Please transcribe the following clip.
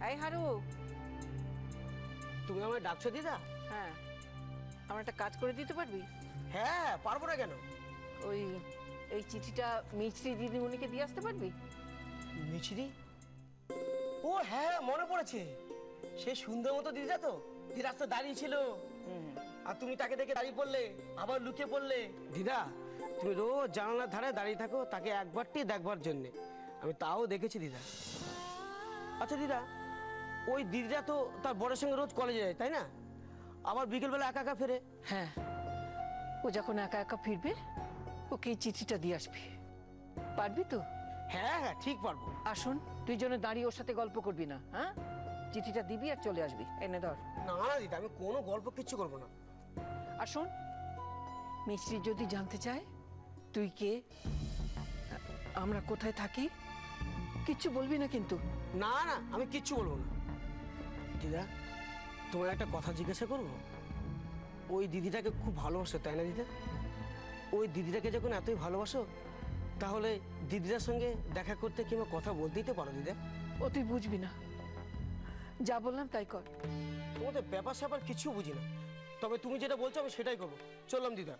এই হারু, তুমি আমায় ডাকছো দিদা? হ্যাঁ, আমার একটা কাজ করে দিতে পারবি? হ্যাঁ, পারবো না কেন। ওই এই চিঠিটা মিছরি দিদিমণিকে দিয়ে আসতে পারবি? মিছরি? ও হ্যাঁ, মনে পড়েছে। সে সুন্দর মতো দিদা তো, যে রাস্তা দাঁড়িয়ে ছিল, আর তুমি তাকে দেখে দাঁড়িয়ে পড়লে, আবার লুকিয়ে পড়লে। দিদা, তুমি রোজ জানালার ধারে দাঁড়িয়ে থাকো তাকে একবারটি দেখবার জন্যে। আমি তাও দেখেছি দিদা। আচ্ছা দিদা, ওই দিদিটা তো তার বড়ের সঙ্গে রোজ কলেজে যায়, তাই না? আবার বিকেলবেলা একা একা ফেরে। হ্যাঁ, ও যখন একা একা ফিরবে ওকে এই চিঠিটা দিয়ে আসবি। পারবি তো? হ্যাঁ হ্যাঁ, ঠিক পারবো। আসুন, দুইজনে দাঁড়িয়ে ওর সাথে গল্প করবি না, হ্যাঁ? চিঠিটা দিবি আর চলে আসবি। এনে ধর। না না দিদা, আমি কোনো গল্প কিচ্ছু করবো না। আসুন, মিছরি যদি জানতে চায় তুই কে, আমরা কোথায় থাকি, কিচ্ছু বলবি না কিন্তু। না না, আমি কিচ্ছু বলবো না। দিদা, তোমার একটা কথা জিজ্ঞাসা করবো? ওই দিদিটাকে খুব ভালোবাসো, তাই না দিদা? ওই দিদিটাকে যখন এতই ভালোবাসো, তাহলে দিদিটার সঙ্গে দেখা করতে কিংবা কথা বলতেই তো পারো দিদা। ও তুই বুঝবি না, যা বললাম তাই কর। তোমাদের ব্যাপার স্যাপার কিছু বুঝি না, তবে তুমি যেটা বলছো আমি সেটাই করবো। চললাম দিদা।